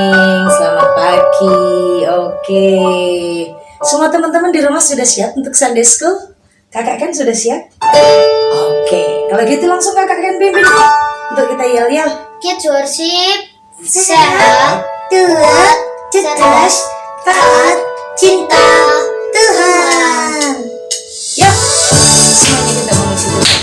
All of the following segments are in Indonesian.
morning, selamat pagi. Oke, semua teman-teman di rumah sudah siap untuk Sunday School? Kakak Ken sudah siap? Oke, kalau gitu langsung Kakak Ken pimpin nih untuk kita yel-yel. Kids worship, sehat, cerdas, taat, cinta Tuhan. Yuk, semuanya kita memuji Tuhan.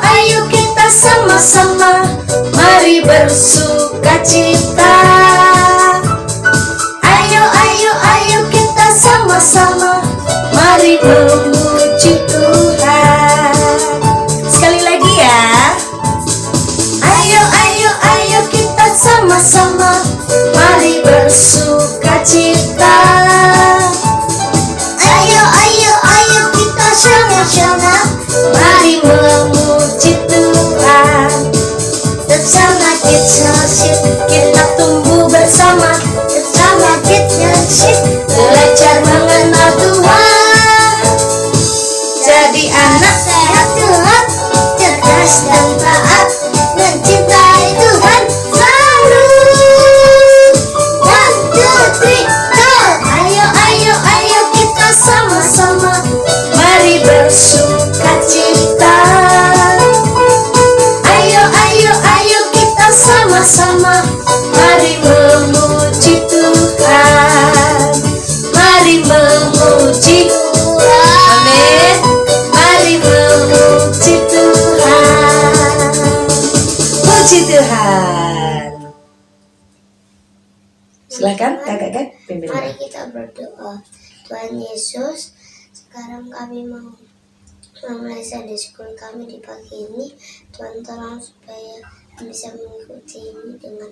Ayo kita sama-sama, mari bersukacita. Ayo kita sama-sama, mari memuji Tuhan. Sekali lagi ya. Ayo kita sama-sama, mari bersukacita. Ayo kita sama-sama, mari memuji Tuhan. Bersama Kids Worship kita tumbuh bersama. Bersama Kids Worship belajar mengenal Tuhan. Jadi anak sehat Tuhan, cerdas dan taat, mencintai Tuhan selalu. 1, 2, 3, go! Ayo kita sama-sama, mari bersukacita. Ayo kita sama-sama, mari memuji Tuhan. Mari memuji Tuhan. Amin. Mari memuji Tuhan. Puji Tuhan. Silakan Kakak Ken pimpin. Mari kita berdoa. Tuhan Yesus, sekarang kami mau memulai Sunday School kami di pagi ini. Tuhan tolong supaya kami bisa mengikuti ini dengan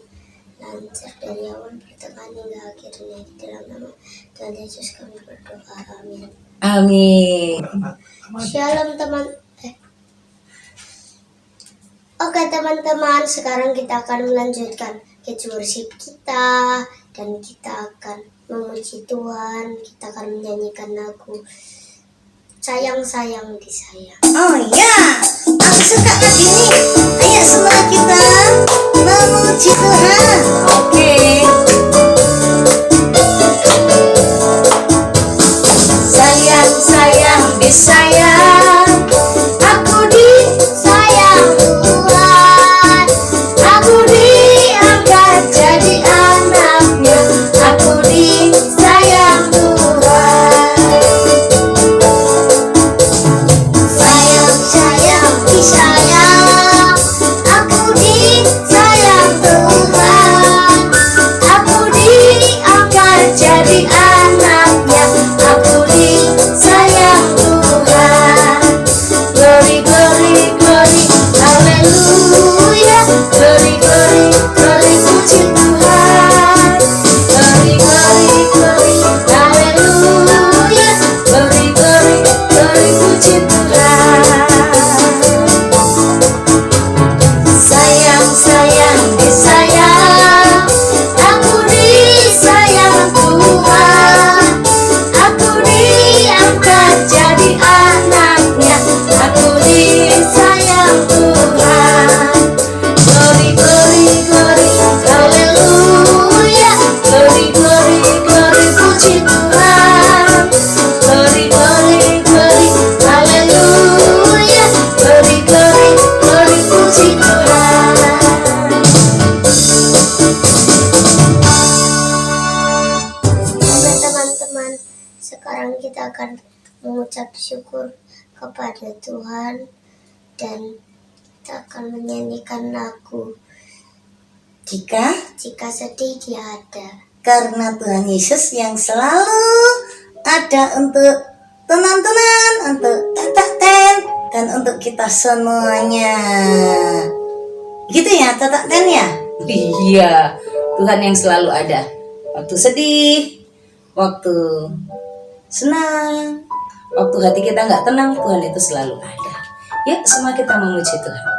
lancar dari awal pertengahan hingga akhirnya. Di dalam nama Tuhan Yesus kami berdoa. Amin. Amin. Shalom Oke teman-teman, sekarang kita akan melanjutkan Kids Worship kita. Dan kita akan memuji Tuhan. Kita akan menyanyikan lagu Sayang-sayang disayang. Oh ya, aku suka lagu ini. Ayo semua kita memuji Tuhan. Oke. Sayang disayang, aku disayang Tuhan. Aku diangkat jadi anaknya, aku disayang Tuhan. Sayang disayang, aku disayang Tuhan. Aku diangkat jadi anaknya, aku disayang Tuhan. Glory, glory, glory, haleluya. Glory, glory, glory, puji Tuhan. Glory, glory, glory, haleluya. Glory, glory, glory, puji Tuhan. Sayang disayang, aku disayang Tuhan. Aku diangkat jadi anaknya, aku disayang Tuhan. Glory, glory, glory, haleluya. Glory, glory, glory, puji Tuhan. Glory, glory, glory, haleluya. Glory, glory, glory, puji Tuhan. Oke teman-teman, sekarang kita akan mengucap syukur kepada Tuhan. Dan kita akan menyanyikan lagu Jika sedih Dia ada. karena Tuhan Yesus yang selalu ada untuk teman-teman, untuk Kakak Ten, dan untuk kita semuanya. Gitu ya Kakak Ten ya? Iya, Tuhan yang selalu ada. Waktu sedih, waktu senang, waktu hati kita nggak tenang, Tuhan itu selalu ada. Yuk, semua kita memuji Tuhan.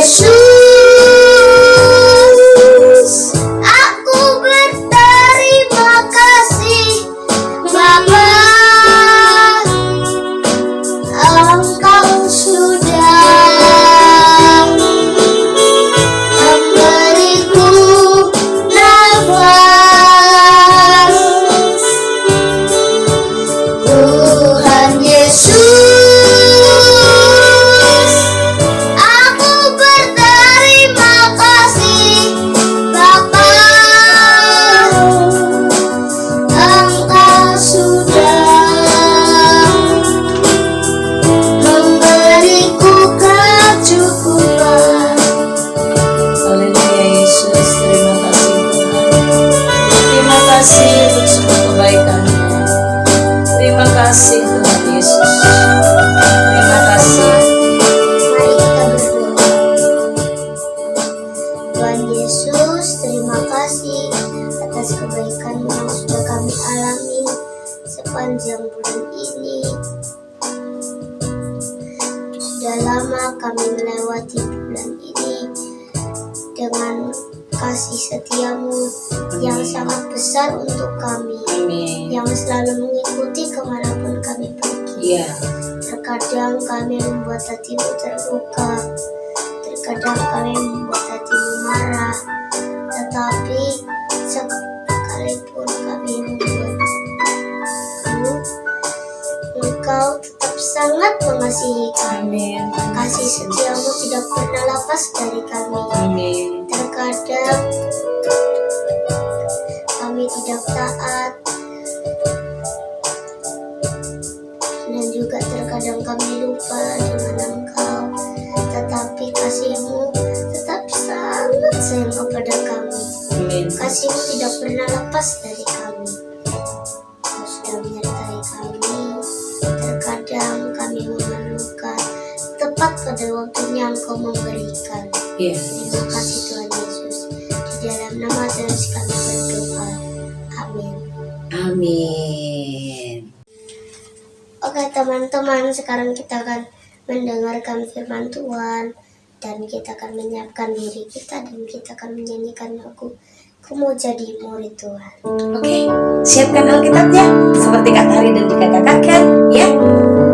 Yesus, aku berterima kasih Bapa, Engkau sudah memberiku nafas. Tuhan Yesus, aku berterima kasih Bapa, Engkau sudah memberiku kecukupan. Haleluya Yesus, terima kasih Tuhan. Terima kasih untuk semua kebaikan. Terima kasih Tuhan Yesus. Terima kasih. Mari kita berdoa. Tuhan Yesus, terima kasih atas kebaikan yang sudah kami alami sepanjang bulan ini. Sudah lama kami melewati bulan ini dengan kasih setiamu yang sangat besar untuk kami, Amin. yang selalu mengikuti kemanapun kami pergi. Iya. Terkadang kami membuat hatimu terluka, terkadang kami membuat hatimu marah, tetapi sekalipun kami membuatmu, Engkau tetap sangat mengasihi kami. Amin. Kasih setiamu tidak pernah lepas dari kami. Amin. Terkadang kami tidak taat, dan juga terkadang kami lupa dengan Engkau, tetapi kasih-Mu tetap sangat sayang kepada kami. Amin. Kasih-Mu tidak pernah lepas dari kami. Kau sudah menyertai kami. Terkadang kami memerlukan, tepat pada waktunya Engkau memberikan. Iya. Terima kasih Tuhan Yesus. Di dalam nama Yesus kami berdoa. Amin. Amin. Oke teman-teman, sekarang kita akan mendengarkan firman Tuhan, dan kita akan menyiapkan diri kita, dan kita akan menyanyikan lagu Ku Mau Jadi Murid Tuhan. Oke, siapkan Alkitabnya seperti Kak Tari dan dikatakan ya.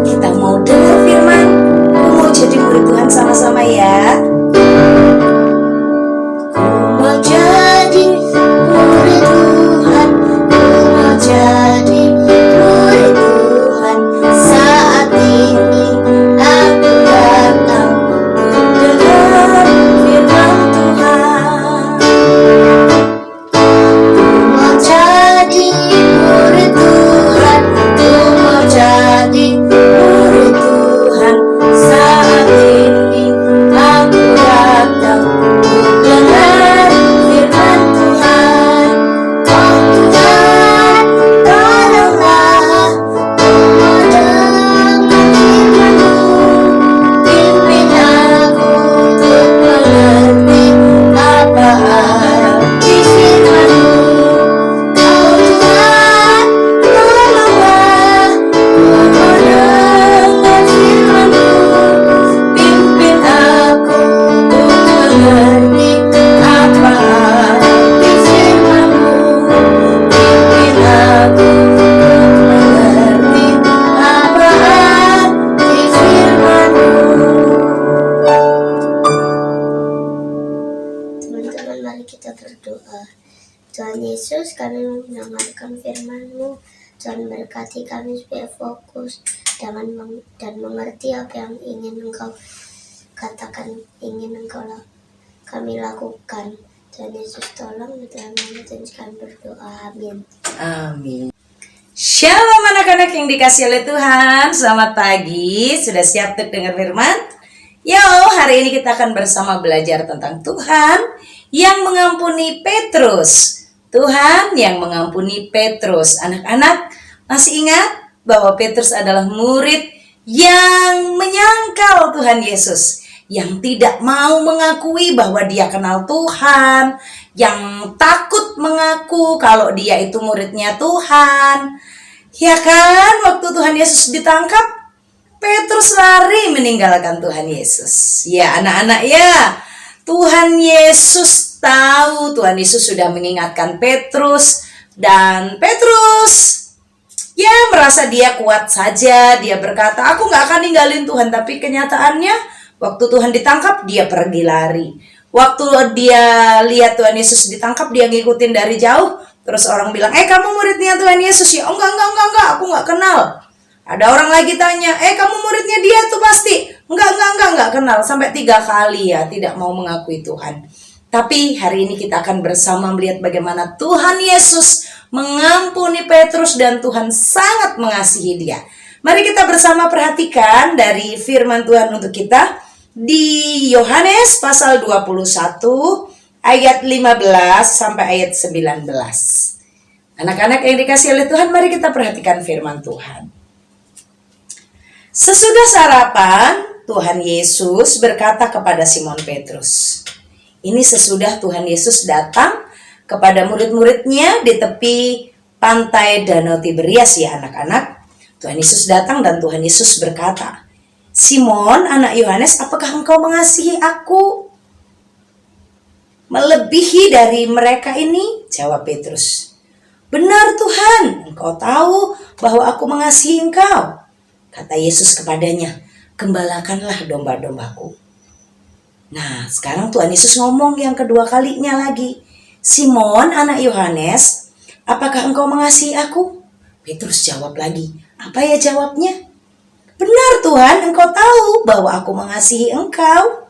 Kita mau dengar firman, mau jadi murid Tuhan sama-sama ya. Ku mau jadi murid Tuhan, ku mau jadi murid Tuhan. Saat ini aku datang untuk dengar firman Tuhan. Ku mau jadi murid Tuhan, ku mau jadi murid Tuhan. Saat ini aku datang untuk dengar firman Tuhan. Oh Tuhan, tolonglah ku mau dengar firman-Mu. Pimpin aku untuk mengerti apa arti firman-Mu. Oh Tuhan, tolonglah ku mau dengar firman-Mu. Pimpin aku untuk mengerti apa arti firman-Mu. Pimpin aku untuk mengerti apa arti firman-Mu. Teman-teman, mari kita berdoa. Tuhan Yesus, kami mendengarkan firman-Mu. Tuhan berkati kami supaya fokus dan mengerti apa yang ingin Engkau katakan, ingin kami lakukan. Tuhan Yesus, tolong di dalam nama Yesus kami berdoa. Amin. Amin. Shalom anak-anak yang dikasih oleh Tuhan. Selamat pagi. Sudah siap untuk dengar firman? Yo, hari ini kita akan bersama belajar tentang Tuhan yang mengampuni Petrus. Tuhan yang mengampuni Petrus. Anak-anak masih ingat bahwa Petrus adalah murid yang menyangkal Tuhan Yesus, yang tidak mau mengakui bahwa dia kenal Tuhan, yang takut mengaku kalau dia itu muridnya Tuhan. Ya kan, waktu Tuhan Yesus ditangkap, Petrus lari meninggalkan Tuhan Yesus. Ya anak-anak ya, Tuhan Yesus tahu, Tuhan Yesus sudah mengingatkan Petrus. Dan Petrus ya merasa dia kuat saja. Dia berkata, aku gak akan ninggalin Tuhan. Tapi kenyataannya waktu Tuhan ditangkap, dia pergi lari. Waktu dia lihat Tuhan Yesus ditangkap, dia ngikutin dari jauh. Terus orang bilang, kamu muridnya Tuhan Yesus ya? Oh enggak, aku gak kenal. Ada orang lagi tanya, kamu muridnya dia tuh pasti? Enggak kenal. Sampai 3 kali ya tidak mau mengakui Tuhan. Tapi hari ini kita akan bersama melihat bagaimana Tuhan Yesus mengampuni Petrus dan Tuhan sangat mengasihi dia. Mari kita bersama perhatikan dari firman Tuhan untuk kita di Yohanes pasal 21 ayat 15 sampai ayat 19. Anak-anak yang dikasihi oleh Tuhan, mari kita perhatikan firman Tuhan. Sesudah sarapan, Tuhan Yesus berkata kepada Simon Petrus. Ini sesudah Tuhan Yesus datang kepada murid-muridnya di tepi pantai Danau Tiberias ya anak-anak. Tuhan Yesus datang dan Tuhan Yesus berkata, Simon, anak Yohanes, apakah engkau mengasihi aku melebihi dari mereka ini? Jawab Petrus. Benar Tuhan, engkau tahu bahwa aku mengasihi engkau. Kata Yesus kepadanya, gembalakanlah domba-dombaku. Nah, sekarang Tuhan Yesus ngomong yang kedua kalinya lagi. Simon, anak Yohanes, apakah engkau mengasihi aku? Petrus jawab lagi. Apa ya jawabnya? Benar Tuhan, engkau tahu bahwa aku mengasihi engkau.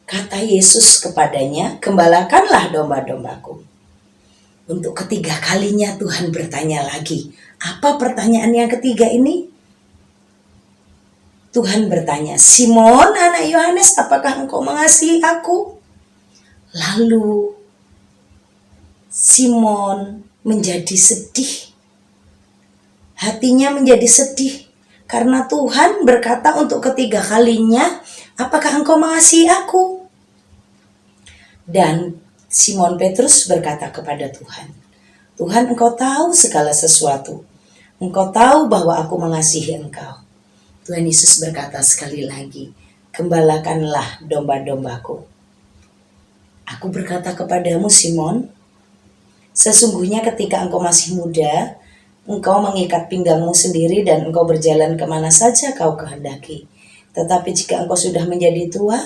Kata Yesus kepadanya, gembalakanlah domba-dombaku. Untuk ketiga kalinya Tuhan bertanya lagi. Apa pertanyaan yang ketiga ini? Tuhan bertanya, Simon, anak Yohanes, apakah engkau mengasihi aku? Lalu Simon menjadi sedih. Hatinya menjadi sedih. Karena Tuhan berkata untuk ketiga kalinya, apakah engkau mengasihi aku? Dan Simon Petrus berkata kepada Tuhan, Tuhan, engkau tahu segala sesuatu. Engkau tahu bahwa aku mengasihi engkau. Tuhan Yesus berkata sekali lagi, gembalakanlah domba-dombaku. Aku berkata kepadamu Simon, sesungguhnya ketika engkau masih muda, engkau mengikat pinggangmu sendiri dan engkau berjalan kemana saja kau kehendaki. Tetapi jika engkau sudah menjadi tua,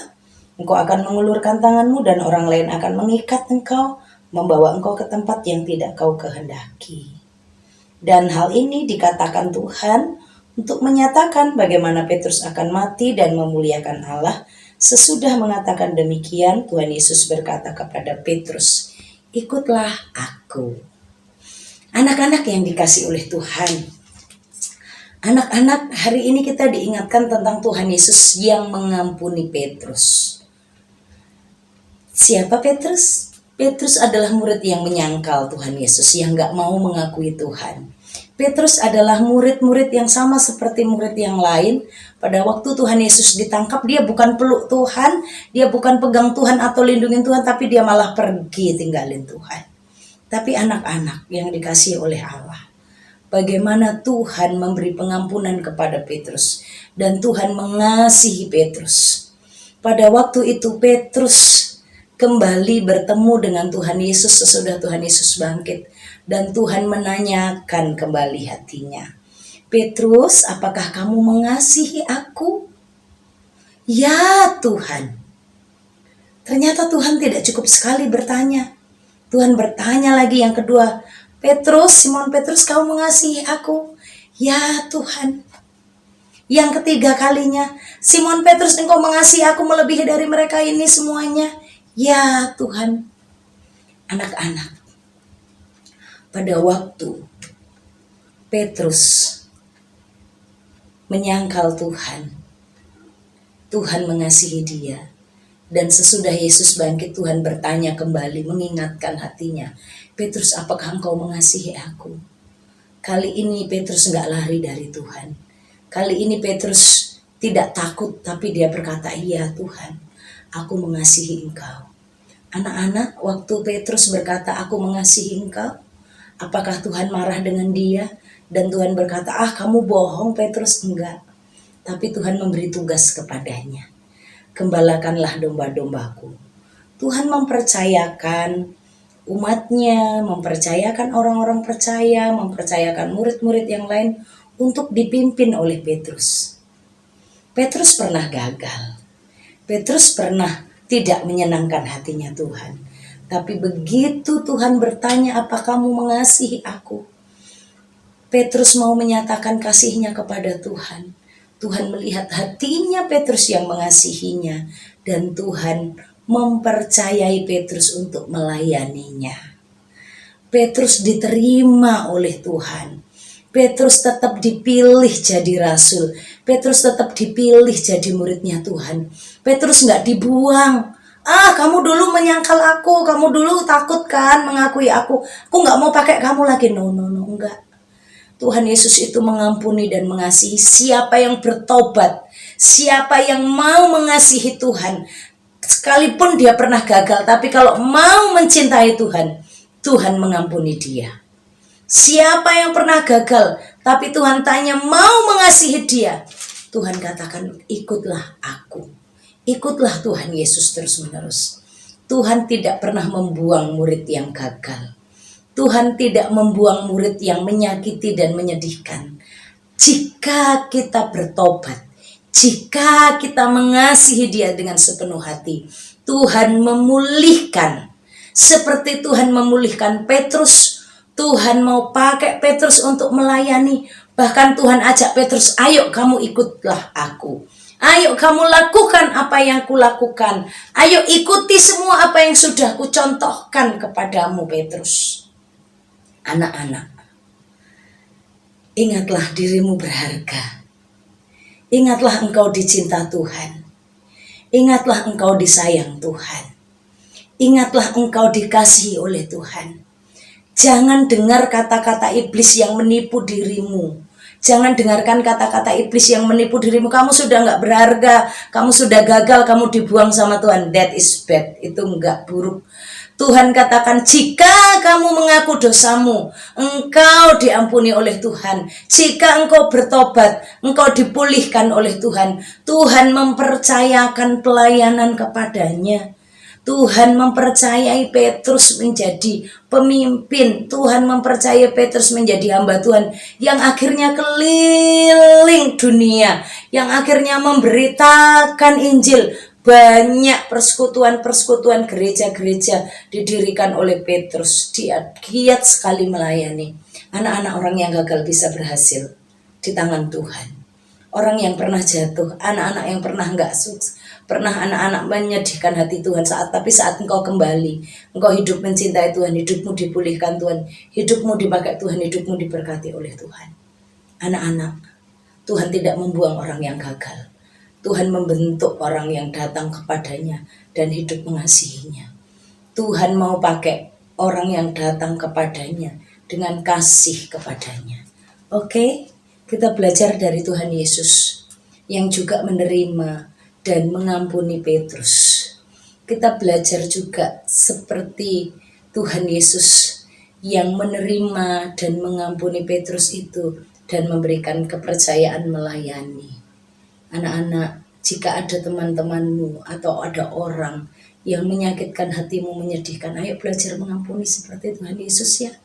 engkau akan mengulurkan tanganmu dan orang lain akan mengikat engkau, membawa engkau ke tempat yang tidak kau kehendaki. Dan hal ini dikatakan Tuhan untuk menyatakan bagaimana Petrus akan mati dan memuliakan Allah. Sesudah mengatakan demikian, Tuhan Yesus berkata kepada Petrus, ikutlah aku. Anak-anak yang dikasihi oleh Tuhan. Anak-anak, hari ini kita diingatkan tentang Tuhan Yesus yang mengampuni Petrus. Siapa Petrus? Petrus adalah murid yang menyangkal Tuhan Yesus, yang gak mau mengakui Tuhan. Petrus adalah murid-murid yang sama seperti murid yang lain. Pada waktu Tuhan Yesus ditangkap, dia bukan peluk Tuhan, dia bukan pegang Tuhan atau lindungin Tuhan, tapi dia malah pergi tinggalin Tuhan. Tapi anak-anak yang dikasihi oleh Allah, bagaimana Tuhan memberi pengampunan kepada Petrus, dan Tuhan mengasihi Petrus. Pada waktu itu Petrus kembali bertemu dengan Tuhan Yesus sesudah Tuhan Yesus bangkit. Dan Tuhan menanyakan kembali hatinya. Petrus, apakah kamu mengasihi aku? Ya Tuhan. Ternyata Tuhan tidak cukup sekali bertanya. Tuhan bertanya lagi yang kedua. Petrus, Simon Petrus, kamu mengasihi aku? Ya Tuhan. Yang ketiga kalinya. Simon Petrus, engkau mengasihi aku melebihi dari mereka ini semuanya? Ya Tuhan. Anak-anak. Pada waktu Petrus menyangkal Tuhan, Tuhan mengasihi dia. Dan sesudah Yesus bangkit, Tuhan bertanya kembali, mengingatkan hatinya, Petrus, apakah engkau mengasihi aku? Kali ini Petrus enggak lari dari Tuhan. Kali ini Petrus tidak takut, tapi dia berkata, iya Tuhan, aku mengasihi engkau. Anak-anak, waktu Petrus berkata, aku mengasihi engkau, apakah Tuhan marah dengan dia? Dan Tuhan berkata, kamu bohong Petrus. Enggak. Tapi Tuhan memberi tugas kepadanya. Gembalakanlah domba-dombaku. Tuhan mempercayakan umatnya, mempercayakan orang-orang percaya, mempercayakan murid-murid yang lain untuk dipimpin oleh Petrus. Petrus pernah gagal. Petrus pernah tidak menyenangkan hatinya Tuhan. Tapi begitu Tuhan bertanya, apa kamu mengasihi aku? Petrus mau menyatakan kasihnya kepada Tuhan. Tuhan melihat hatinya Petrus yang mengasihinya. Dan Tuhan mempercayai Petrus untuk melayaninya. Petrus diterima oleh Tuhan. Petrus tetap dipilih jadi rasul. Petrus tetap dipilih jadi muridnya Tuhan. Petrus gak dibuang. Kamu dulu menyangkal aku. Kamu dulu takut kan mengakui aku. Aku gak mau pakai kamu lagi. No, enggak. Tuhan Yesus itu mengampuni dan mengasihi siapa yang bertobat. Siapa yang mau mengasihi Tuhan. Sekalipun dia pernah gagal. Tapi kalau mau mencintai Tuhan, Tuhan mengampuni dia. Siapa yang pernah gagal, tapi Tuhan tanya mau mengasihi dia, Tuhan katakan ikutlah aku. Ikutlah Tuhan Yesus terus menerus. Tuhan tidak pernah membuang murid yang gagal. Tuhan tidak membuang murid yang menyakiti dan menyedihkan. Jika kita bertobat, jika kita mengasihi dia dengan sepenuh hati, Tuhan memulihkan. Seperti Tuhan memulihkan Petrus, Tuhan mau pakai Petrus untuk melayani. Bahkan Tuhan ajak Petrus, ayo kamu ikutlah aku. Ayo kamu lakukan apa yang kulakukan. Ayo ikuti semua apa yang sudah kucontohkan kepadamu Petrus. Anak-anak, ingatlah dirimu berharga. Ingatlah engkau dicinta Tuhan. Ingatlah engkau disayang Tuhan. Ingatlah engkau dikasihi oleh Tuhan. Jangan dengar kata-kata iblis yang menipu dirimu. Jangan dengarkan kata-kata iblis yang menipu dirimu. Kamu sudah gak berharga, kamu sudah gagal, kamu dibuang sama Tuhan. That is bad, itu gak buruk. Tuhan katakan jika kamu mengaku dosamu, engkau diampuni oleh Tuhan. Jika engkau bertobat, engkau dipulihkan oleh Tuhan. Tuhan mempercayakan pelayanan kepadanya. Tuhan mempercayai Petrus menjadi pemimpin. Tuhan mempercayai Petrus menjadi hamba Tuhan yang akhirnya keliling dunia, yang akhirnya memberitakan Injil. Banyak persekutuan-persekutuan gereja-gereja didirikan oleh Petrus. Dia giat sekali melayani. Anak-anak orang yang gagal bisa berhasil di tangan Tuhan. Orang yang pernah jatuh, anak-anak yang pernah enggak sukses, pernah anak-anak menyedihkan hati Tuhan tapi saat engkau kembali, engkau hidup mencintai Tuhan, hidupmu dipulihkan Tuhan, hidupmu dipakai Tuhan, hidupmu diberkati oleh Tuhan. Anak-anak, Tuhan tidak membuang orang yang gagal. Tuhan membentuk orang yang datang kepadanya dan hidup mengasihinya. Tuhan mau pakai orang yang datang kepadanya dengan kasih kepadanya. Oke, kita belajar dari Tuhan Yesus yang juga menerima dan mengampuni Petrus. Kita belajar juga seperti Tuhan Yesus yang menerima dan mengampuni Petrus itu dan memberikan kepercayaan melayani. Anak-anak, jika ada teman-temanmu atau ada orang yang menyakitkan hatimu, menyedihkan, ayo belajar mengampuni seperti Tuhan Yesus ya.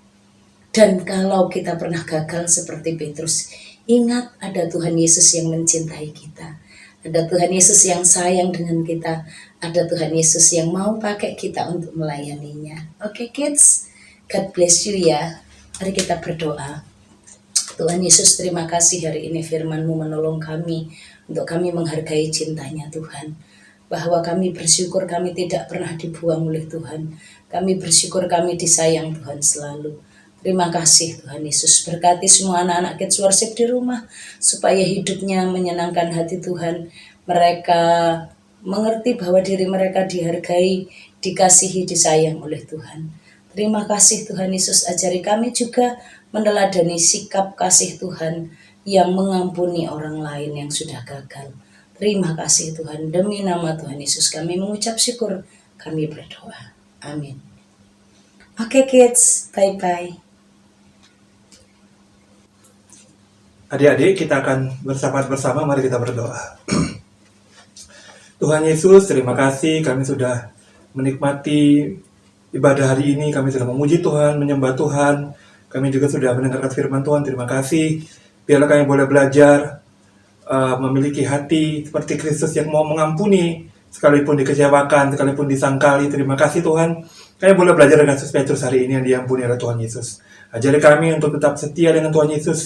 Dan kalau kita pernah gagal seperti Petrus, ingat ada Tuhan Yesus yang mencintai kita. Ada Tuhan Yesus yang sayang dengan kita. Ada Tuhan Yesus yang mau pakai kita untuk melayaninya. Oke kids, God bless you ya. Mari kita berdoa. Tuhan Yesus, terima kasih hari ini firman-Mu menolong kami untuk kami menghargai cintanya Tuhan. Bahwa kami bersyukur kami tidak pernah dibuang oleh Tuhan. Kami bersyukur kami disayang Tuhan selalu. Terima kasih Tuhan Yesus, berkati semua anak-anak Kids Worship di rumah supaya hidupnya menyenangkan hati Tuhan. Mereka mengerti bahwa diri mereka dihargai, dikasihi, disayang oleh Tuhan. Terima kasih Tuhan Yesus, ajari kami juga meneladani sikap kasih Tuhan yang mengampuni orang lain yang sudah gagal. Terima kasih Tuhan, demi nama Tuhan Yesus kami mengucap syukur, kami berdoa. Amin. Oke kids, bye-bye. Adik-adik, kita akan bersahabat bersama, mari kita berdoa. Tuhan Yesus, terima kasih kami sudah menikmati ibadah hari ini, kami sudah memuji Tuhan, menyembah Tuhan, kami juga sudah mendengarkan firman Tuhan, terima kasih. Biarlah kami boleh belajar, memiliki hati seperti Kristus yang mau mengampuni, sekalipun dikecewakan, sekalipun disangkali. Terima kasih Tuhan, kami boleh belajar dengan Yesus Petrus hari ini yang diampuni oleh Tuhan Yesus. Ajari kami untuk tetap setia dengan Tuhan Yesus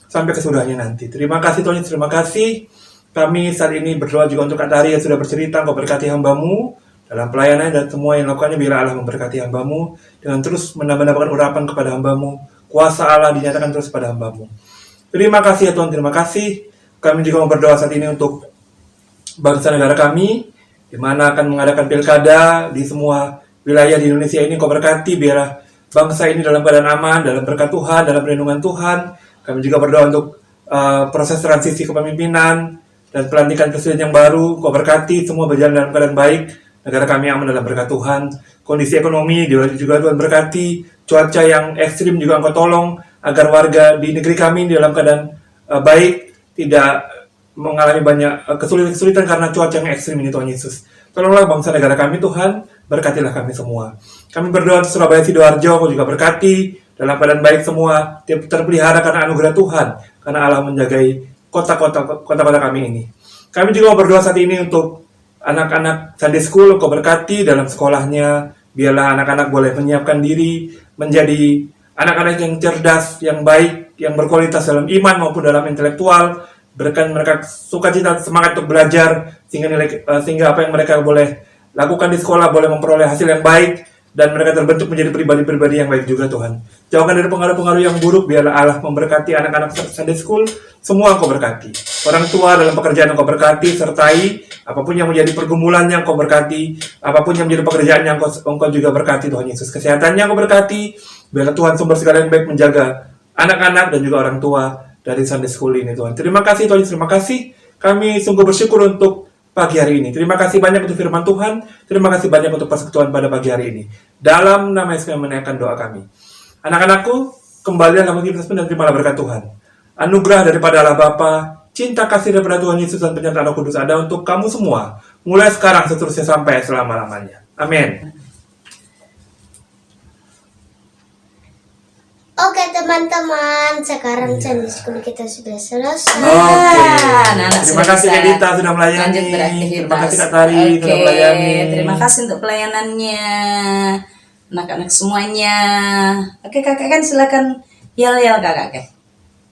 sampai kesudahnya nanti. Terima kasih Tuhan Yesus, terima kasih. Kami saat ini berdoa juga untuk Kak Tari yang sudah bercerita, Engkau berkati hamba-Mu dalam pelayanan dan semua yang lakukannya. Biarlah Allah memberkati hamba-Mu dengan terus menambahkan urapan kepada hamba-Mu. Kuasa Allah dinyatakan terus pada hamba-Mu. Terima kasih ya Tuhan, terima kasih. Kami juga mau berdoa saat ini untuk bangsa negara kami, di mana akan mengadakan pilkada di semua wilayah di Indonesia ini. Engkau berkati, biarlah bangsa ini dalam keadaan aman, dalam berkat Tuhan, dalam perlindungan Tuhan. Kami juga berdoa untuk proses transisi kepemimpinan dan pelantikan presiden yang baru. Kau berkati, semua berjalan dalam keadaan baik. Negara kami aman dalam berkat Tuhan. Kondisi ekonomi juga Tuhan berkati. Cuaca yang ekstrim juga Engkau tolong, agar warga di negeri kami dalam keadaan baik, tidak mengalami banyak kesulitan karena cuaca yang ekstrim ini Tuhan Yesus. Tolonglah bangsa negara kami Tuhan, berkatilah kami semua. Kami berdoa untuk Surabaya Sidoarjo, Kau juga berkati, dalam keadaan baik semua, terpelihara karena anugerah Tuhan, karena Allah menjagai kota-kota kami ini. Kami juga berdoa saat ini untuk anak-anak Sunday School, Kau berkati dalam sekolahnya, biarlah anak-anak boleh menyiapkan diri menjadi anak-anak yang cerdas, yang baik, yang berkualitas dalam iman maupun dalam intelektual. Berikan mereka sukacita, semangat untuk belajar, sehingga apa yang mereka boleh lakukan di sekolah boleh memperoleh hasil yang baik, dan mereka terbentuk menjadi pribadi-pribadi yang baik juga Tuhan. Jauhkan dari pengaruh-pengaruh yang buruk, biarlah Allah memberkati anak-anak Sunday School, semua Engkau berkati. Orang tua dalam pekerjaan Engkau berkati, sertai apapun yang menjadi pergumulannya Engkau berkati, apapun yang menjadi pekerjaannya Engkau juga berkati Tuhan Yesus. Kesehatannya Engkau berkati, biarlah Tuhan sumber segala yang baik menjaga anak-anak dan juga orang tua dari Sunday School ini Tuhan. Terima kasih Tuhan Yesus, terima kasih. Kami sungguh bersyukur untuk pagi hari ini. Terima kasih banyak untuk firman Tuhan. Terima kasih banyak untuk persekutuan pada pagi hari ini. Dalam nama Yesus kami menaikkan doa kami. Anak-anakku, kembalilah dalam Yesus dan terimalah berkat Tuhan. Anugerah daripada Allah Bapa, cinta kasih daripada Tuhan Yesus dan penyertaan Roh Kudus ada untuk kamu semua. Mulai sekarang seterusnya sampai selama-lamanya. Amin. Oke teman-teman, sekarang Sunday School kita sudah selesai. Oke. Anak-anak Terima sudah kasih bisa Edita sudah melayani. lanjut beraktivitas. Terima kasih Kak Tari Oke, sudah melayani. terima kasih untuk pelayanannya anak-anak semuanya. Oke kakak kan silakan yel-yel kakak kan.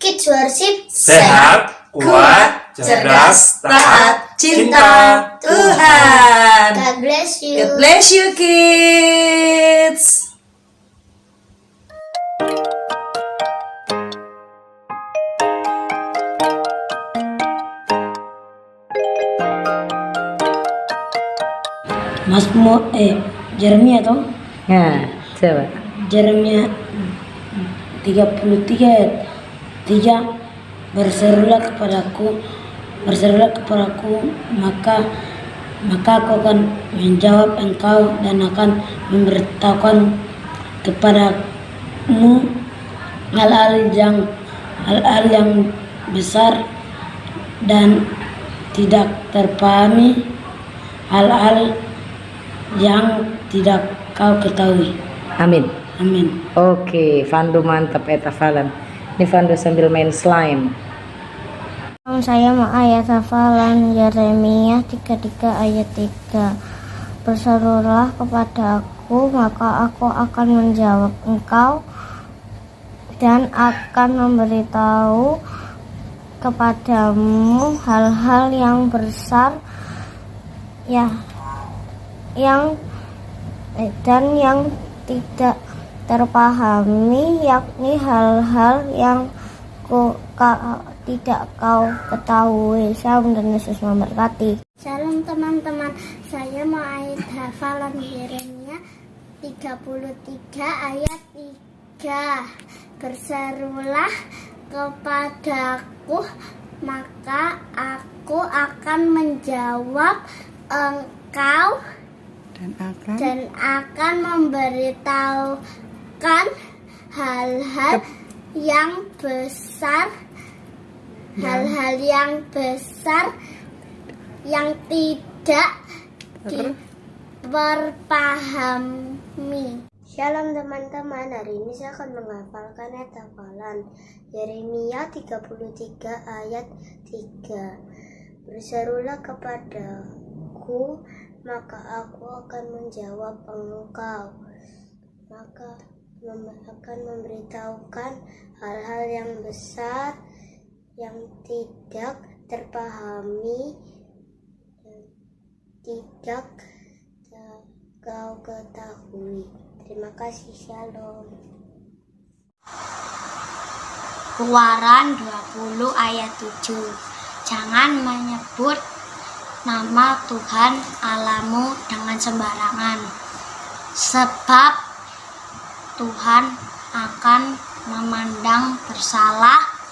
Kids worship. Sehat, kuat, cerdas, taat, cinta Tuhan. God bless you. God bless you kids. Jeremia toh? Ya, coba. Jeremia 33 ayat 3, berserulah kepadaku, maka aku akan menjawab engkau dan akan memberitahukan kepadamu hal-hal yang besar dan tidak terpahami, hal-hal yang tidak kau ketahui. Amin. Amin. Oke, Fando mantap eta falan. Ini Fando sambil main slime. Saya mau ayat hafalan Yeremia 33 ayat 3. Berserulah kepadaku, maka aku akan menjawab engkau dan akan memberitahu kepadamu hal-hal yang besar dan yang tidak terpahami, yakni hal-hal yang tidak kau ketahui. Shalom dan Yesus memberkati. Shalom teman-teman, saya mau ayat hafalan Yeremia 33 ayat 3. Berserulah kepadaku, maka aku akan menjawab engkau dan akan memberitahukan hal-hal yang besar hal-hal yang besar yang tidak diperpahami. Shalom teman-teman, hari ini saya akan menghafalkan ayat hafalan Yeremia 33 ayat 3. Berserulah kepadaku, maka aku akan menjawab engkau, maka akan memberitahukan hal-hal yang besar yang tidak terpahami dan tidak kau ketahui. Terima kasih, shalom. Keluaran 20 ayat 7. Jangan menyebut nama Tuhan Allahmu dengan sembarangan, sebab Tuhan akan memandang bersalah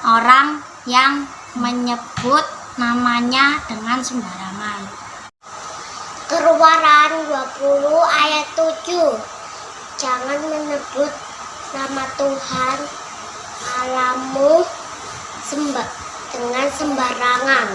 orang yang menyebut namanya dengan sembarangan. Keluaran 20 ayat 7. Jangan menyebut nama Tuhan Allahmu dengan sembarangan,